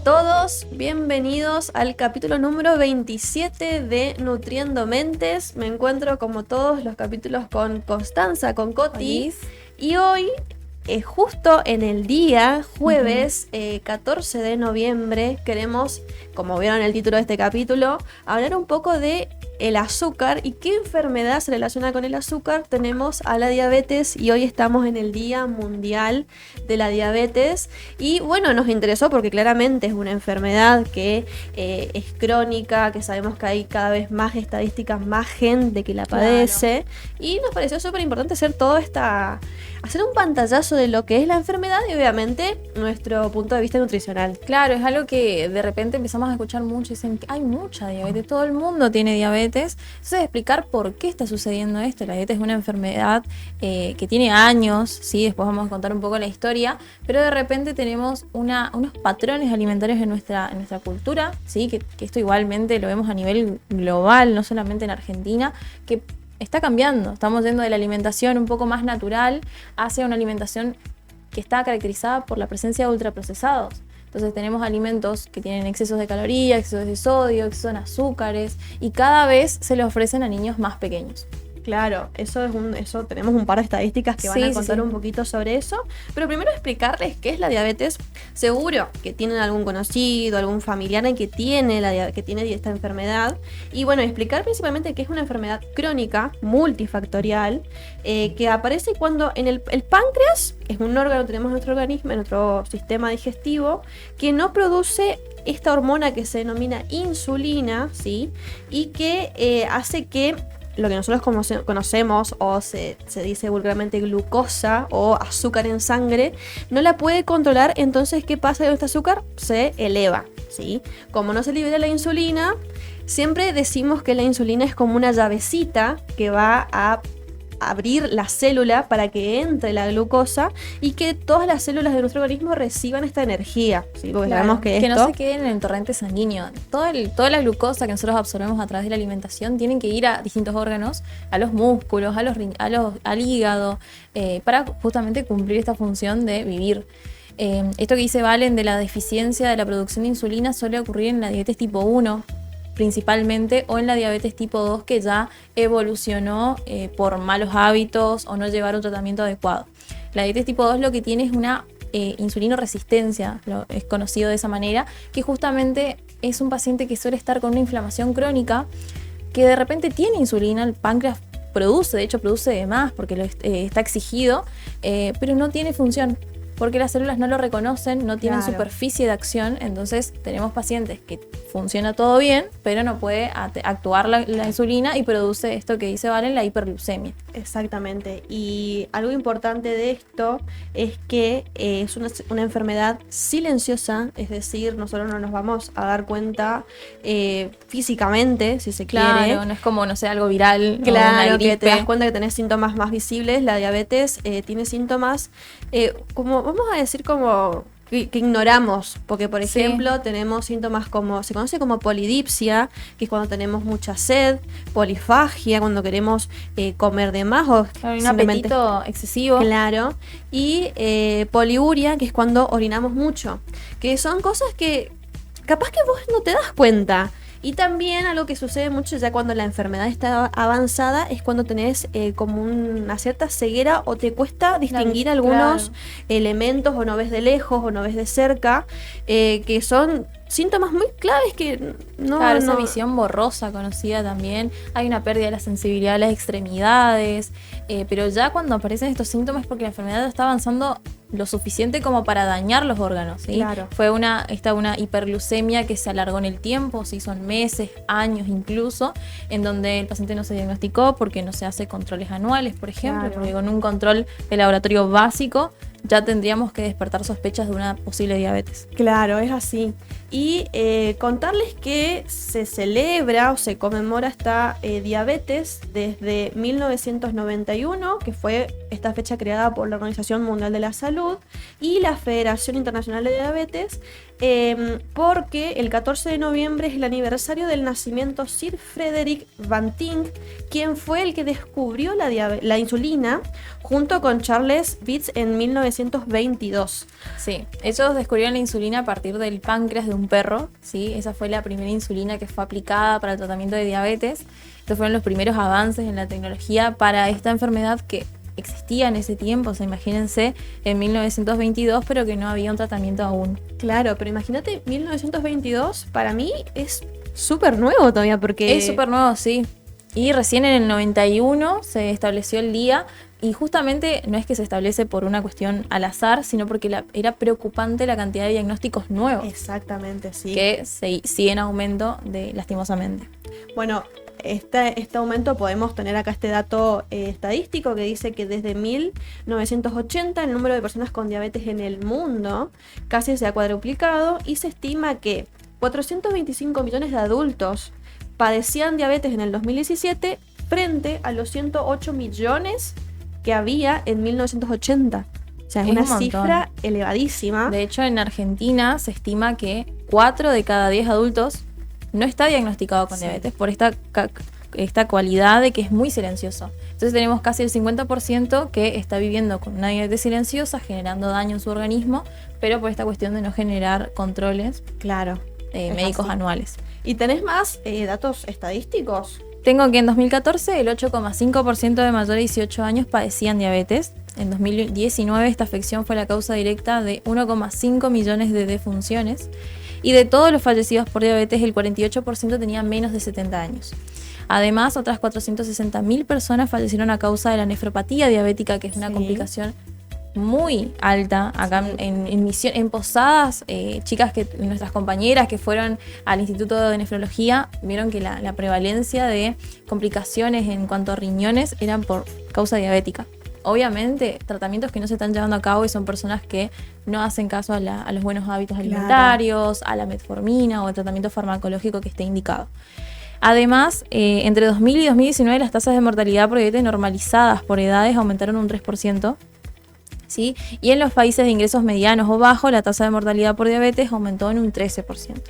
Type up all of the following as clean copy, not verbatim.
todos, bienvenidos al capítulo número 27 de Nutriendo Mentes. Me encuentro como todos los capítulos con Constanza, con Coti. Y hoy, justo en el día, jueves 14 de noviembre, queremos, como vieron en el título de este capítulo, hablar un poco de el azúcar y qué enfermedad se relaciona con el azúcar. Tenemos a la diabetes y hoy estamos en el Día Mundial de la Diabetes y bueno, nos interesó porque claramente es una enfermedad que es crónica, que sabemos que hay cada vez más estadísticas, más gente que la padece. Y nos pareció súper importante hacer un pantallazo de lo que es la enfermedad y obviamente nuestro punto de vista nutricional. Claro, es algo que de repente empezamos a escuchar mucho y dicen que hay mucha diabetes, todo el mundo tiene diabetes. Entonces explicar por qué está sucediendo esto. La diabetes es una enfermedad que tiene años, ¿sí? Después vamos a contar un poco la historia, pero de repente tenemos unos patrones alimentarios en nuestra cultura, ¿sí? Que esto igualmente lo vemos a nivel global, no solamente en Argentina, que está cambiando. Estamos yendo de la alimentación un poco más natural hacia una alimentación que está caracterizada por la presencia de ultraprocesados. Entonces tenemos alimentos que tienen excesos de calorías, excesos de sodio, excesos de azúcares y cada vez se le ofrecen a niños más pequeños. Claro, eso tenemos un par de estadísticas que van a contar un poquito sobre eso. Pero primero explicarles qué es la diabetes. Seguro que tienen algún conocido, algún familiar que tiene esta enfermedad. Y bueno, explicar principalmente que es una enfermedad crónica, multifactorial, que aparece cuando en el páncreas, es un órgano que tenemos en nuestro organismo, en nuestro sistema digestivo, que no produce esta hormona que se denomina insulina, ¿sí? Y que hace que lo que nosotros conocemos o se dice vulgarmente glucosa o azúcar en sangre, no la puede controlar. Entonces, ¿qué pasa con este azúcar? Se eleva, ¿sí? Como no se libera la insulina, siempre decimos que la insulina es como una llavecita que va a abrir la célula para que entre la glucosa y que todas las células de nuestro organismo reciban esta energía, ¿sí? Porque sabemos que no se queden en el torrente sanguíneo. Toda la glucosa que nosotros absorbemos a través de la alimentación tienen que ir a distintos órganos, a los músculos, al hígado, para justamente cumplir esta función de vivir. Esto que dice Valen de la deficiencia de la producción de insulina suele ocurrir en la diabetes tipo 1 principalmente, o en la diabetes tipo 2 que ya evolucionó por malos hábitos o no llevar un tratamiento adecuado. La diabetes tipo 2 lo que tiene es una insulinoresistencia, es conocido de esa manera, que justamente es un paciente que suele estar con una inflamación crónica, que de repente tiene insulina, el páncreas produce, de hecho produce de más porque está exigido, pero no tiene función, porque las células no lo reconocen, no tienen superficie de acción. Entonces tenemos pacientes que funciona todo bien, pero no puede actuar la insulina y produce esto que dice Valen, la hiperglucemia. Exactamente, y algo importante de esto es que es una enfermedad silenciosa, es decir, nosotros no nos vamos a dar cuenta físicamente, si se quiere. Claro, no es como, no sé, algo viral. Claro, o una gripe. que te das cuenta que tenés síntomas más visibles. La diabetes tiene síntomas como, vamos a decir, como que ignoramos, porque por ejemplo tenemos síntomas como, se conoce como polidipsia, que es cuando tenemos mucha sed, polifagia, cuando queremos comer de más o un apetito excesivo. Claro, y poliuria, que es cuando orinamos mucho, que son cosas que capaz que vos no te das cuenta. Y también algo que sucede mucho ya cuando la enfermedad está avanzada es cuando tenés como una cierta ceguera o te cuesta distinguir algunos elementos, o no ves de lejos o no ves de cerca, que son síntomas muy claves que no... Claro, esa visión borrosa conocida también. Hay una pérdida de la sensibilidad de las extremidades, pero ya cuando aparecen estos síntomas es porque la enfermedad está avanzando lo suficiente como para dañar los órganos, ¿sí? Claro. Fue una hiperglucemia que se alargó en el tiempo, ¿sí? Son meses, años incluso, en donde el paciente no se diagnosticó porque no se hace controles anuales, por ejemplo, porque con un control de laboratorio básico ya tendríamos que despertar sospechas de una posible diabetes. Claro, es así. Y contarles que se celebra o se conmemora esta diabetes desde 1991, que fue esta fecha creada por la Organización Mundial de la Salud y la Federación Internacional de Diabetes, porque el 14 de noviembre es el aniversario del nacimiento Sir Frederick Banting, quien fue el que descubrió la insulina junto con Charles Babbage en 1922. Sí, ellos descubrieron la insulina a partir del páncreas de un perro, ¿sí? Esa fue la primera insulina que fue aplicada para el tratamiento de diabetes. Estos fueron los primeros avances en la tecnología para esta enfermedad que existía en ese tiempo, o sea, imagínense, en 1922, pero que no había un tratamiento aún. Claro, pero imagínate, 1922 para mí es súper nuevo todavía, porque... Es súper nuevo, sí. Y recién en el 91 se estableció el día, y justamente no es que se establece por una cuestión al azar, sino porque era preocupante la cantidad de diagnósticos nuevos. Exactamente, sí. Que sigue en aumento lastimosamente. Bueno, este aumento podemos tener acá este dato estadístico que dice que desde 1980 el número de personas con diabetes en el mundo casi se ha cuadruplicado y se estima que 425 millones de adultos padecían diabetes en el 2017 frente a los 108 millones que había en 1980. O sea, es una cifra elevadísima. De hecho, en Argentina se estima que 4 de cada 10 adultos no está diagnosticado con diabetes por esta cualidad de que es muy silencioso. Entonces tenemos casi el 50% que está viviendo con una diabetes silenciosa, generando daño en su organismo, pero por esta cuestión de no generar controles médicos anuales. ¿Y tenés más datos estadísticos? Tengo que en 2014 el 8,5% de mayores de 18 años padecían diabetes. En 2019 esta afección fue la causa directa de 1,5 millones de defunciones. Y de todos los fallecidos por diabetes, el 48% tenía menos de 70 años. Además, otras 460.000 personas fallecieron a causa de la nefropatía diabética, que es una complicación muy alta. Acá en Posadas, chicas, nuestras compañeras que fueron al Instituto de Nefrología, vieron que la prevalencia de complicaciones en cuanto a riñones eran por causa diabética. Obviamente, tratamientos que no se están llevando a cabo y son personas que no hacen caso a los buenos hábitos alimentarios, a la metformina o el tratamiento farmacológico que esté indicado. Además, entre 2000 y 2019 las tasas de mortalidad por diabetes normalizadas por edades aumentaron un 3%. ¿Sí? Y en los países de ingresos medianos o bajos, la tasa de mortalidad por diabetes aumentó en un 13%.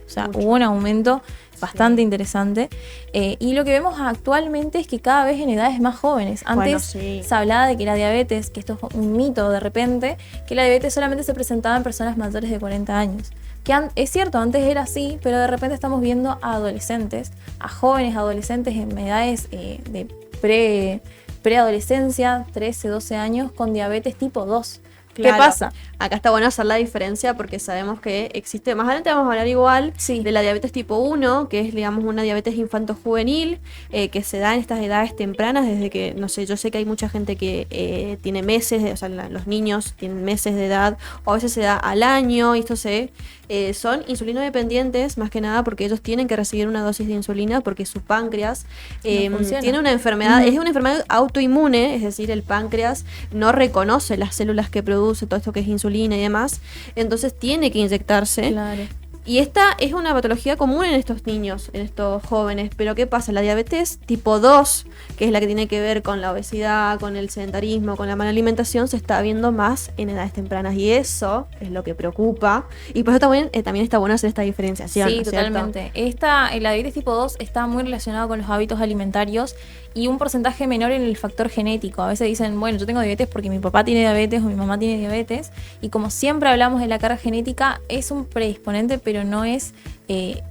O sea, hubo un aumento bastante interesante. Y lo que vemos actualmente es que cada vez en edades más jóvenes. Antes se hablaba de que la diabetes, que esto es un mito de repente, que la diabetes solamente se presentaba en personas mayores de 40 años. Que es cierto, antes era así, pero de repente estamos viendo a adolescentes, a jóvenes adolescentes en edades de preadolescencia, 13, 12 años, con diabetes tipo 2. ¿Qué pasa? Acá está bueno hacer la diferencia porque sabemos que existe, más adelante vamos a hablar igual de la diabetes tipo 1, que es, digamos, una diabetes infanto-juvenil, que se da en estas edades tempranas, desde que, no sé, yo sé que hay mucha gente que tiene meses, o sea, los niños tienen meses de edad, o a veces se da al año, y esto son insulinodependientes, más que nada porque ellos tienen que recibir una dosis de insulina porque su páncreas tiene una enfermedad, es una enfermedad autoinmune, es decir, el páncreas no reconoce las células que produce todo esto que es insulina y demás, entonces tiene que inyectarse. Claro. Y esta es una patología común en estos niños, en estos jóvenes. Pero ¿qué pasa? La diabetes tipo 2, que es la que tiene que ver con la obesidad, con el sedentarismo, con la mala alimentación, se está viendo más en edades tempranas. Y eso es lo que preocupa. Y por eso también está bueno hacer esta diferenciación. Sí, totalmente. La diabetes tipo 2 está muy relacionada con los hábitos alimentarios y un porcentaje menor en el factor genético. A veces dicen, bueno, yo tengo diabetes porque mi papá tiene diabetes o mi mamá tiene diabetes. Y como siempre hablamos de la carga genética, es un predisponente, pero no es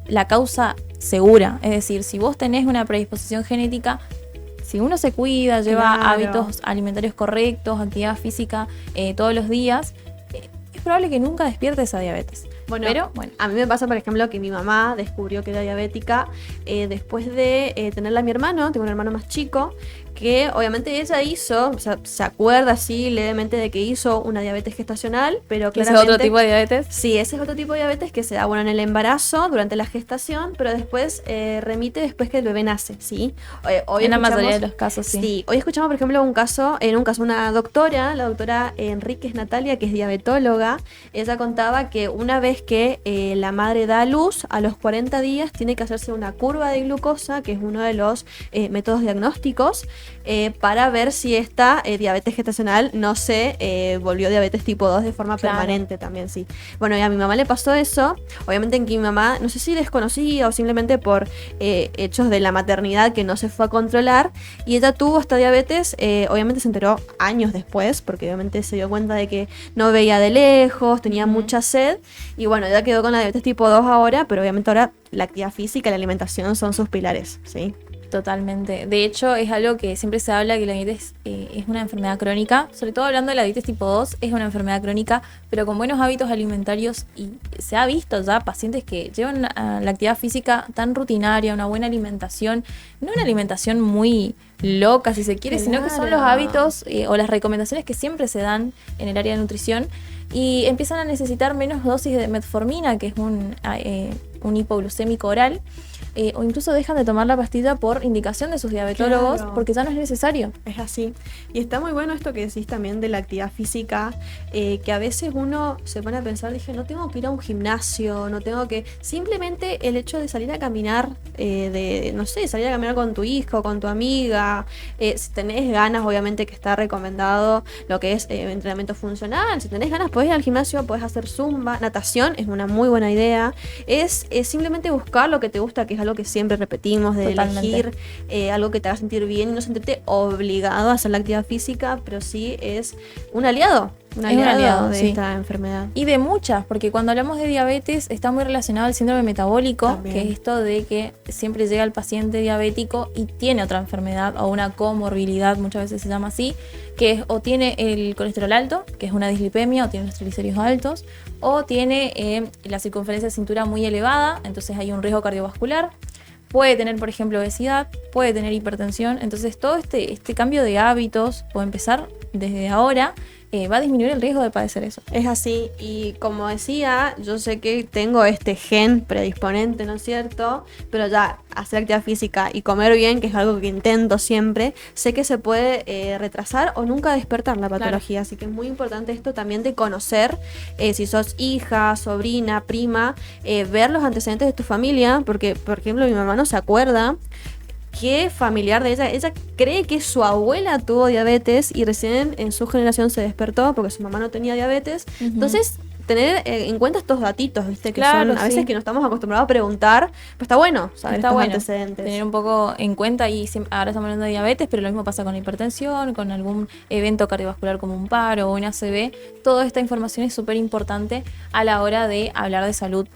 la causa segura. Es decir, si vos tenés una predisposición genética, si uno se cuida, lleva hábitos alimentarios correctos, actividad física todos los días, es probable que nunca despierte esa diabetes. Pero a mí me pasa, por ejemplo, que mi mamá descubrió que era diabética después de tenerla a mi hermano. Tengo un hermano más chico que obviamente ella hizo, o sea, se acuerda así levemente de que hizo una diabetes gestacional, pero claramente... ¿Ese es otro tipo de diabetes? Sí, ese es otro tipo de diabetes que se da, en el embarazo, durante la gestación, pero después remite después que el bebé nace, ¿sí? Hoy en la mayoría de los casos, sí. Sí, hoy escuchamos, por ejemplo, una doctora, la doctora Enríquez Natalia, que es diabetóloga. Ella contaba que una vez que la madre da a luz, a los 40 días tiene que hacerse una curva de glucosa, que es uno de los métodos diagnósticos, para ver si esta diabetes gestacional no se volvió diabetes tipo 2 de forma permanente también, sí. Bueno, y a mi mamá le pasó eso, obviamente en que mi mamá, no sé si desconocía o simplemente por hechos de la maternidad que no se fue a controlar, y ella tuvo esta diabetes, obviamente se enteró años después, porque obviamente se dio cuenta de que no veía de lejos, tenía mucha sed, y bueno, ella quedó con la diabetes tipo 2 ahora, pero obviamente ahora la actividad física y la alimentación son sus pilares, ¿sí? Totalmente. De hecho, es algo que siempre se habla, que la diabetes es una enfermedad crónica. Sobre todo hablando de la diabetes tipo 2, es una enfermedad crónica, pero con buenos hábitos alimentarios. Y se ha visto ya pacientes que llevan la actividad física tan rutinaria, una buena alimentación, no una alimentación muy loca, si se quiere, sino que son los hábitos o las recomendaciones que siempre se dan en el área de nutrición, y empiezan a necesitar menos dosis de metformina, que es un hipoglucémico oral. O incluso dejan de tomar la pastilla por indicación de sus diabetólogos, porque ya no es necesario. Es así. Y está muy bueno esto que decís también de la actividad física, que a veces uno se pone a pensar, dije, no tengo que ir a un gimnasio, no tengo que... Simplemente el hecho de salir a caminar, no sé, salir a caminar con tu hijo, con tu amiga, si tenés ganas, obviamente que está recomendado lo que es entrenamiento funcional, si tenés ganas podés ir al gimnasio, podés hacer zumba, natación, es una muy buena idea. Es simplemente buscar lo que te gusta, que es algo que siempre repetimos, de elegir algo que te haga sentir bien y no sentirte obligado a hacer la actividad física, pero sí es un aliado. Un aliado de esta enfermedad. Y de muchas, porque cuando hablamos de diabetes está muy relacionado al síndrome metabólico, también, que es esto de que siempre llega el paciente diabético y tiene otra enfermedad o una comorbilidad, muchas veces se llama así, que es o tiene el colesterol alto, que es una dislipemia, o tiene los triglicéridos altos, o tiene la circunferencia de cintura muy elevada, entonces hay un riesgo cardiovascular. Puede tener, por ejemplo, obesidad, puede tener hipertensión. Entonces todo este cambio de hábitos, o empezar desde ahora, va a disminuir el riesgo de padecer eso. Es así, y como decía, yo sé que tengo este gen predisponente, ¿no es cierto? Pero ya hacer actividad física y comer bien, que es algo que intento siempre, sé que se puede retrasar o nunca despertar la patología. Claro. Así que es muy importante esto también de conocer, si sos hija, sobrina, prima, ver los antecedentes de tu familia, porque, por ejemplo, mi mamá no se acuerda qué familiar de ella cree que su abuela tuvo diabetes y recién en su generación se despertó porque su mamá no tenía diabetes. Entonces, tener en cuenta estos datitos, ¿viste? Que claro, son a veces que no estamos acostumbrados a preguntar, pero está bueno saber estos antecedentes. Tener un poco en cuenta, y ahora estamos hablando de diabetes, pero lo mismo pasa con la hipertensión, con algún evento cardiovascular como un paro o un ACV. Toda esta información es súper importante a la hora de hablar de salud,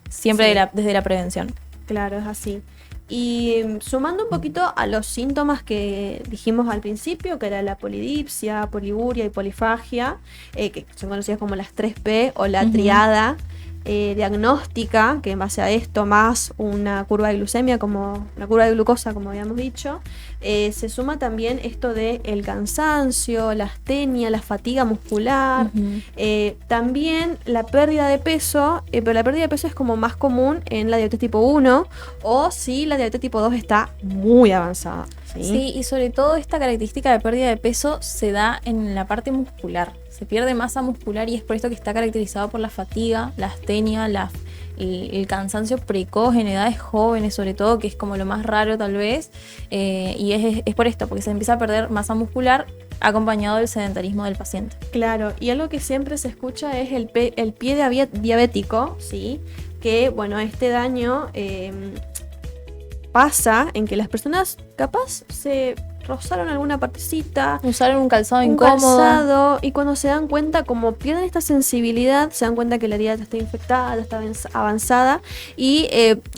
siempre desde la prevención. Claro, es así. Y sumando un poquito a los síntomas que dijimos al principio, que era la polidipsia, poliuria y polifagia, que son conocidas como las 3P o la triada diagnóstica, que en base a esto más una curva de glucemia, como una curva de glucosa, como habíamos dicho, se suma también esto de el cansancio, la astenia, la fatiga muscular, también la pérdida de peso, pero la pérdida de peso es como más común en la diabetes tipo 1 o si la diabetes tipo 2 está muy avanzada. Sí, y sobre todo esta característica de pérdida de peso se da en la parte muscular. Se pierde masa muscular y es por esto que está caracterizado por la fatiga, la astenia, el cansancio precoz en edades jóvenes sobre todo, que es como lo más raro tal vez, y es por esto, porque se empieza a perder masa muscular acompañado del sedentarismo del paciente. Claro, y algo que siempre se escucha es el pie diabético, ¿sí? Que bueno, este daño pasa en que las personas capaz se rozaron alguna partecita, usaron un calzado incómodo, y cuando se dan cuenta, como pierden esta sensibilidad, se dan cuenta que la herida ya está infectada, ya está avanzada, y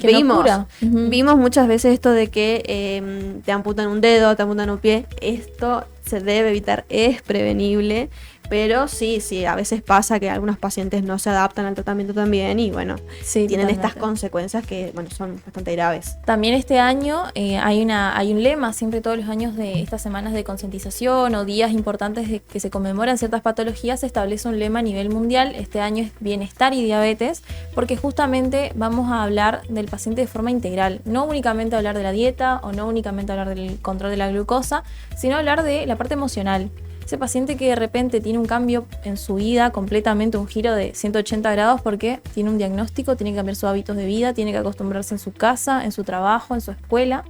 vimos muchas veces esto de que te amputan un dedo, te amputan un pie. Esto se debe evitar, es prevenible, pero sí, a veces pasa que algunos pacientes no se adaptan al tratamiento también y bueno, tienen estas consecuencias que bueno, son bastante graves. También este año hay un lema, siempre todos los años de estas semanas de concientización o días importantes de que se conmemoran ciertas patologías, se establece un lema a nivel mundial. Este año es bienestar y diabetes, porque justamente vamos a hablar del paciente de forma integral, no únicamente hablar de la dieta o no únicamente hablar del control de la glucosa, sino hablar de la parte emocional. Ese paciente que de repente tiene un cambio en su vida completamente, un giro de 180 grados porque tiene un diagnóstico, tiene que cambiar sus hábitos de vida, tiene que acostumbrarse en su casa, en su trabajo, en su escuela.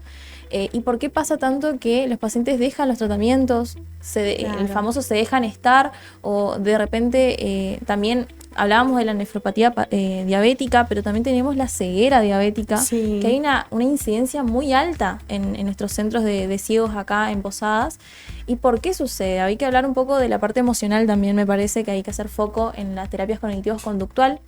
¿Y por qué pasa tanto que los pacientes dejan los tratamientos? El famoso se dejan estar, o de repente también hablábamos de la nefropatía diabética, pero también tenemos la ceguera diabética, que hay una incidencia muy alta en nuestros centros de ciegos acá en Posadas. ¿Y por qué sucede? Hay que hablar un poco de la parte emocional también, me parece que hay que hacer foco en las terapias cognitivos-conductual.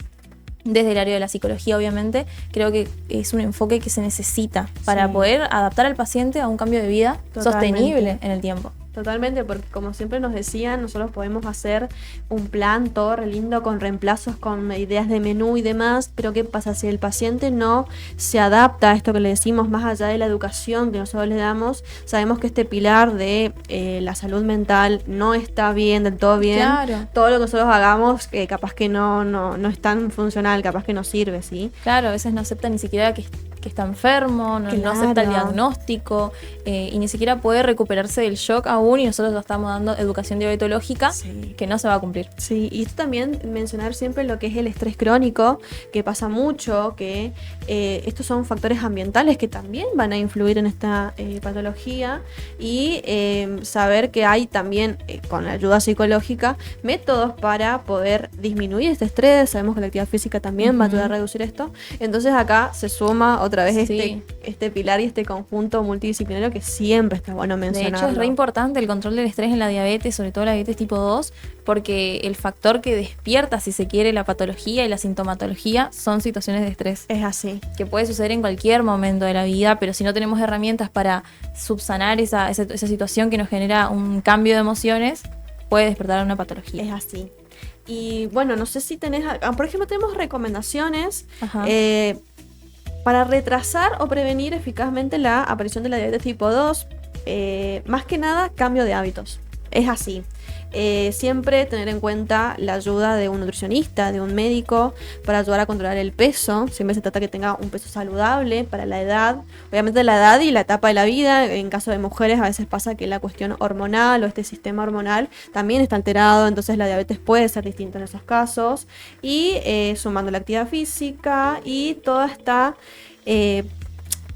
Desde el área de la psicología, obviamente, creo que es un enfoque que se necesita para poder adaptar al paciente a un cambio de vida sostenible en el tiempo. Totalmente, porque como siempre nos decían, nosotros podemos hacer un plan todo re lindo con reemplazos, con ideas de menú y demás, pero ¿qué pasa si el paciente no se adapta a esto que le decimos más allá de la educación que nosotros le damos? Sabemos que este pilar de la salud mental no está bien, del todo bien. Claro. Todo lo que nosotros hagamos capaz que no es tan funcional, capaz que no sirve, ¿sí? Claro, a veces no acepta ni siquiera que está enfermo, no acepta el diagnóstico y ni siquiera puede recuperarse del shock aún, y nosotros le estamos dando educación diabetológica que no se va a cumplir. Sí, y esto también mencionar siempre lo que es el estrés crónico, que pasa mucho, que estos son factores ambientales que también van a influir en esta patología, y saber que hay también, con la ayuda psicológica, métodos para poder disminuir este estrés. Sabemos que la actividad física también va a ayudar a reducir esto. Entonces acá se suma otra vez este pilar y este conjunto multidisciplinario que siempre está bueno mencionarlo. De hecho, es re importante el control del estrés en la diabetes, sobre todo la diabetes tipo 2, porque el factor que despierta, si se quiere, la patología y la sintomatología son situaciones de estrés. Es así. Que puede suceder en cualquier momento de la vida, pero si no tenemos herramientas para subsanar esa situación que nos genera un cambio de emociones, puede despertar una patología. Es así. Y bueno, no sé si tenés, por ejemplo, tenemos recomendaciones para retrasar o prevenir eficazmente la aparición de la diabetes tipo 2. Más que nada, cambio de hábitos. Es así. Siempre tener en cuenta la ayuda de un nutricionista, de un médico, para ayudar a controlar el peso. Siempre se trata que tenga un peso saludable para la edad. Obviamente la edad y la etapa de la vida. En caso de mujeres a veces pasa que la cuestión hormonal o este sistema hormonal también está alterado, entonces la diabetes puede ser distinta en esos casos. Y sumando la actividad física y toda esta...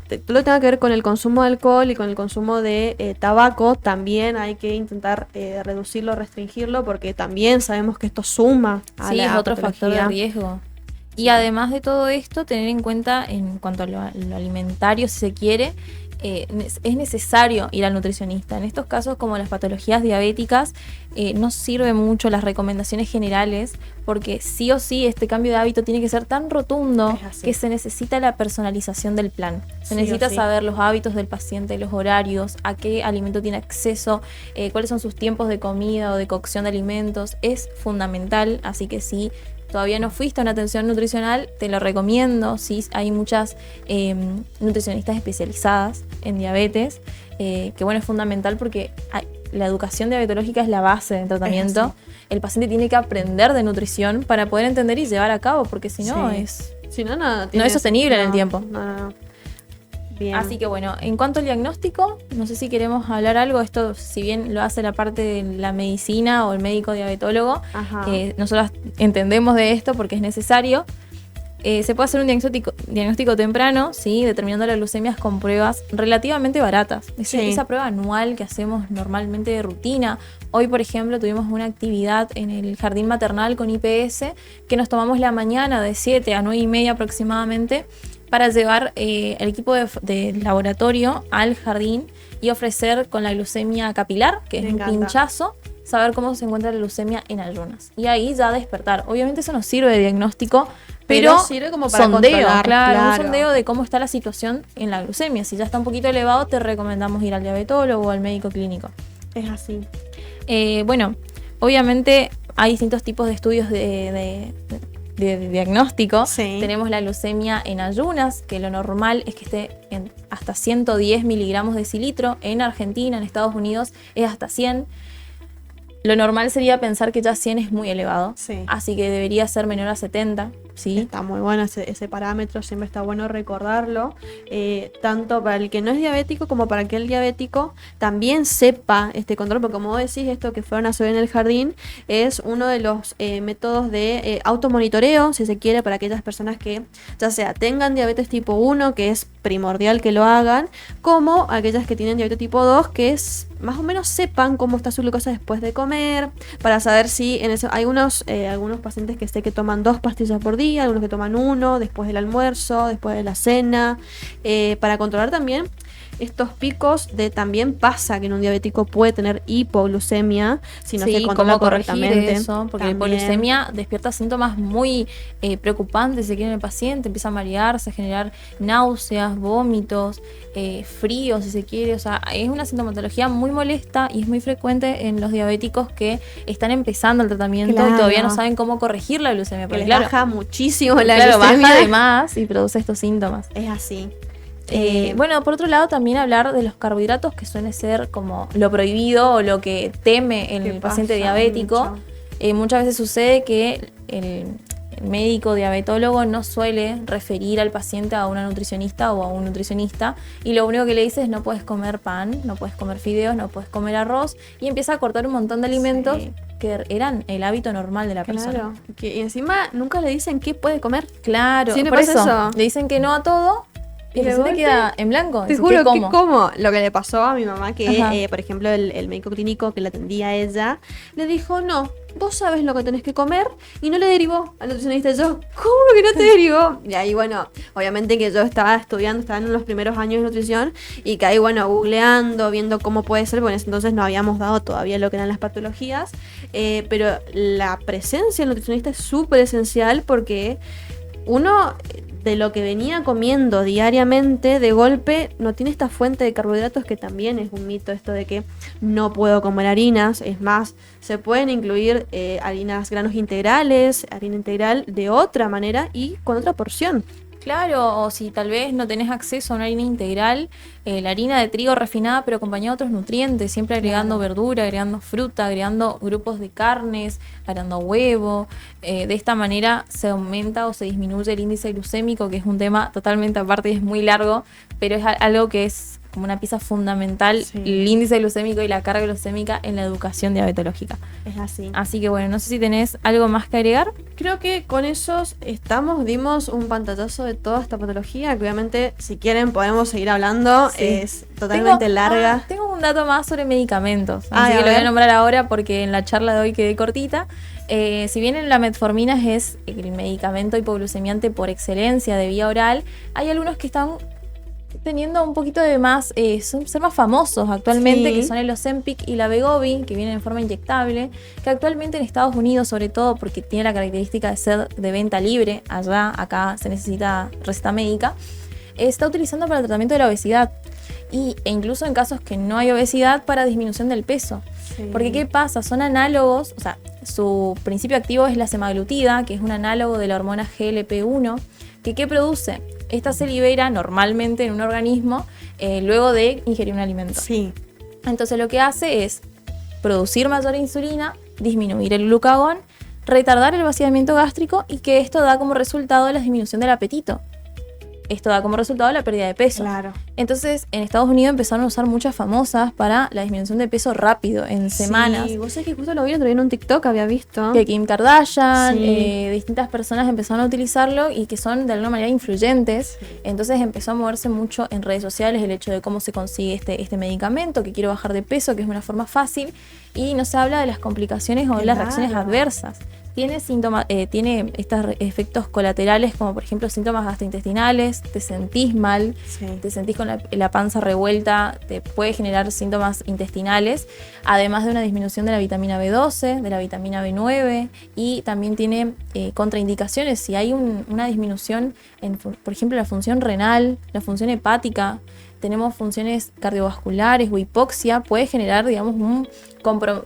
todo lo que tenga que ver con el consumo de alcohol y con el consumo de tabaco, también hay que intentar reducirlo, restringirlo, porque también sabemos que esto suma a la es otro patología. factor de riesgo. Y además de todo esto, tener en cuenta en cuanto a lo alimentario, si se quiere, es necesario ir al nutricionista. En estos casos, como las patologías diabéticas, no sirve mucho las recomendaciones generales, porque sí o sí este cambio de hábito tiene que ser tan rotundo que se necesita la personalización del plan. Se necesita saber los hábitos del paciente, los horarios, a qué alimento tiene acceso, cuáles son sus tiempos de comida o de cocción de alimentos. Es fundamental, así que sí. Todavía no fuiste a una atención nutricional, te lo recomiendo. Sí, hay muchas nutricionistas especializadas en diabetes, que bueno, es fundamental porque la educación diabetológica es la base del tratamiento. El paciente tiene que aprender de nutrición para poder entender y llevar a cabo, porque si no no es sostenible en el tiempo. No. Bien. Así que bueno, en cuanto al diagnóstico, no sé si queremos hablar algo. Esto, si bien lo hace la parte de la medicina o el médico diabetólogo, nosotros entendemos de esto porque es necesario. Se puede hacer un diagnóstico temprano, ¿sí? Determinando las glucemias con pruebas relativamente baratas. Esa prueba anual que hacemos normalmente de rutina. Hoy, por ejemplo, tuvimos una actividad en el jardín maternal con IPS que nos tomamos la mañana de 7 a 9:30 aproximadamente, para llevar el equipo de laboratorio al jardín y ofrecer con la glucemia capilar, que es un pinchazo, saber cómo se encuentra la glucemia en ayunas. Y ahí ya despertar. Obviamente eso no sirve de diagnóstico, pero sirve como para sondeo, un sondeo de cómo está la situación en la glucemia. Si ya está un poquito elevado, te recomendamos ir al diabetólogo o al médico clínico. Es así. Bueno, obviamente hay distintos tipos de estudios de diagnóstico. Tenemos la glucemia en ayunas, que lo normal es que esté en hasta 110 miligramos de cilitro. En Argentina, en Estados Unidos, es hasta 100. Lo normal sería pensar que ya 100 es muy elevado, así que debería ser menor a 70. ¿Sí? Está muy bueno ese parámetro, siempre está bueno recordarlo, tanto para el que no es diabético como para aquel diabético también sepa este control, porque como vos decís, esto que fueron a hacer en el jardín es uno de los métodos de automonitoreo, si se quiere, para aquellas personas que ya sea tengan diabetes tipo 1, que es primordial que lo hagan, como aquellas que tienen diabetes tipo 2, que es más o menos sepan cómo está su glucosa después de comer, para saber si hay algunos pacientes que sé que toman 2 pastillas por día, algunos que toman 1 después del almuerzo, después de la cena, para controlar también estos picos también pasa que en un diabético puede tener hipoglucemia si no se controla correctamente. Eso, porque también. La hipoglucemia despierta síntomas muy preocupantes en el paciente, empieza a marearse, a generar náuseas, vómitos, frío si se quiere, o sea, es una sintomatología muy molesta y es muy frecuente en los diabéticos que están empezando el tratamiento y todavía no saben cómo corregir la glucemia. Porque baja muchísimo la glucemia. Baja de más y produce estos síntomas. Es así. Bueno, por otro lado también hablar de los carbohidratos, que suele ser como lo prohibido o lo que teme el paciente diabético. Muchas veces sucede que el médico diabetólogo no suele referir al paciente a una nutricionista o a un nutricionista y lo único que le dice es no puedes comer pan, no puedes comer fideos, no puedes comer arroz, y empieza a cortar un montón de alimentos que eran el hábito normal de la persona. Y encima nunca le dicen qué puede comer. Claro, por eso le dicen que no a todo. Y el paciente queda en blanco. Te juro que como lo que le pasó a mi mamá, que por ejemplo el médico clínico que la atendía a ella, le dijo, no, vos sabés lo que tenés que comer, y no le derivó al nutricionista. Yo, ¿cómo que no te derivó? Y ahí, bueno, obviamente que yo estaba en los primeros años de nutrición, y que ahí, bueno, googleando, viendo cómo puede ser, porque en ese entonces no habíamos dado todavía lo que eran las patologías, pero la presencia del nutricionista es súper esencial, porque uno de lo que venía comiendo diariamente, de golpe no tiene esta fuente de carbohidratos, que también es un mito esto de que no puedo comer harinas. Es más, se pueden incluir harinas, granos integrales, harina integral de otra manera y con otra porción. Claro, o si tal vez no tenés acceso a una harina integral, la harina de trigo refinada pero acompañada de otros nutrientes, siempre agregando verdura, agregando fruta, agregando grupos de carnes, agregando huevo. De esta manera se aumenta o se disminuye el índice glucémico, que es un tema totalmente aparte y es muy largo, pero es algo que es como una pieza fundamental, el índice glucémico y la carga glucémica en la educación diabetológica. Es así. Así que bueno, no sé si tenés algo más que agregar. Creo que con esos dimos un pantallazo de toda esta patología, que obviamente si quieren podemos seguir hablando, es totalmente larga. Tengo un dato más sobre medicamentos, así que lo voy a nombrar ahora porque en la charla de hoy quedé cortita. Si bien la metformina es el medicamento hipoglucemiante por excelencia de vía oral, hay algunos que están teniendo un poquito de más, ser más famosos actualmente, que son el Ozempic y la Wegovy, que vienen en forma inyectable, que actualmente en Estados Unidos, sobre todo porque tiene la característica de ser de venta libre, acá se necesita receta médica, está utilizando para el tratamiento de la obesidad e incluso en casos que no hay obesidad, para disminución del peso. Porque ¿qué pasa? Son análogos, o sea, su principio activo es la semaglutida, que es un análogo de la hormona GLP-1, que ¿qué produce? Esta se libera normalmente en un organismo luego de ingerir un alimento. Entonces lo que hace es producir mayor insulina, disminuir el glucagón, retardar el vaciamiento gástrico, y que esto da como resultado la disminución del apetito. Esto da como resultado la pérdida de peso. Entonces, en Estados Unidos empezaron a usar muchas famosas para la disminución de peso rápido, en semanas. Sí, vos sabés que justo lo vi otro día en un TikTok, había visto. Que Kim Kardashian, distintas personas empezaron a utilizarlo y que son de alguna manera influyentes. Entonces empezó a moverse mucho en redes sociales el hecho de cómo se consigue este medicamento, que quiero bajar de peso, que es una forma fácil, y no se habla de las complicaciones o de las reacciones adversas. Tiene estos efectos colaterales, como por ejemplo síntomas gastrointestinales, te sentís mal, te sentís con la panza revuelta, te puede generar síntomas intestinales, además de una disminución de la vitamina B12, de la vitamina B9, y también tiene contraindicaciones. Si hay una disminución en, por ejemplo, la función renal, la función hepática, tenemos funciones cardiovasculares o hipoxia, puede generar, digamos,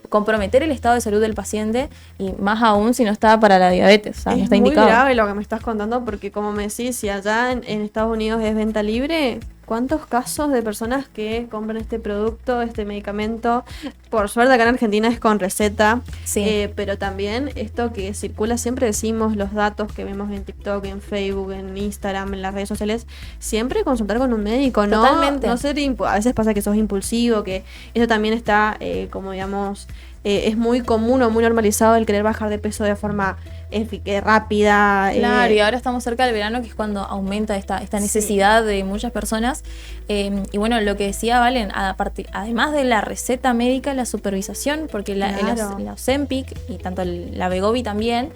comprometer el estado de salud del paciente, y más aún si no está para la diabetes, o sea, no está indicado. Es muy grave lo que me estás contando, porque como me decís, si allá en Estados Unidos es venta libre, ¿cuántos casos de personas que compran este producto, este medicamento? Por suerte acá en Argentina es con receta, pero también esto que circula, siempre decimos los datos que vemos en TikTok, en Facebook, en Instagram, en las redes sociales, siempre consultar con un médico, ¿no? Totalmente. No ser a veces pasa que sos impulsivo, que eso también está como digamos es muy común o muy normalizado el querer bajar de peso de forma rápida. Claro, y ahora estamos cerca del verano, que es cuando aumenta esta necesidad de muchas personas. Y bueno, lo que decía Valen, además de la receta médica, la supervisación, porque la Ozempic y tanto la Wegovy también,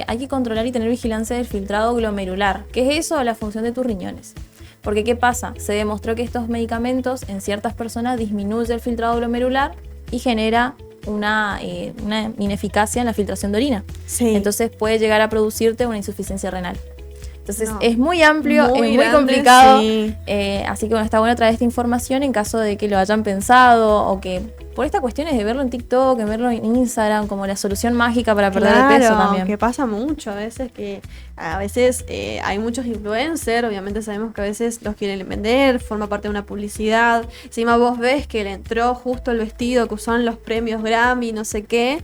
hay que controlar y tener vigilancia del filtrado glomerular. ¿Qué es eso? La función de tus riñones. Porque ¿qué pasa? Se demostró que estos medicamentos en ciertas personas disminuye el filtrado glomerular y genera una ineficacia en la filtración de orina. Sí. Entonces puede llegar a producirte una insuficiencia renal. Entonces es muy amplio, es muy complicado. Sí. Así que bueno, está bueno traer esta información en caso de que lo hayan pensado o que por estas cuestiones de verlo en TikTok, de verlo en Instagram, como la solución mágica para perder el peso también. Que pasa mucho a veces hay muchos influencers, obviamente sabemos que a veces los quieren vender, forma parte de una publicidad. Encima vos ves que le entró justo el vestido que usaron los premios Grammy, no sé qué.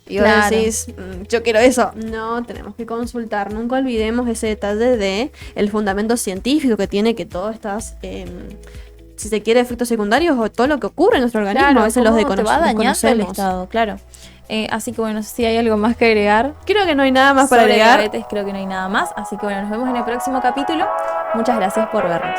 Y vos decís, yo quiero eso. No, tenemos que consultar. Nunca olvidemos ese detalle de el fundamento científico que tiene que todas estas, si se quiere, efectos secundarios o todo lo que ocurre en nuestro organismo. Claro, a veces los desconocemos. Te va dañando el estado, claro. Así que bueno, no sé si hay algo más que agregar. Creo que no hay nada más para agregar. Diabetes, creo que no hay nada más. Así que bueno, nos vemos en el próximo capítulo. Muchas gracias por vernos.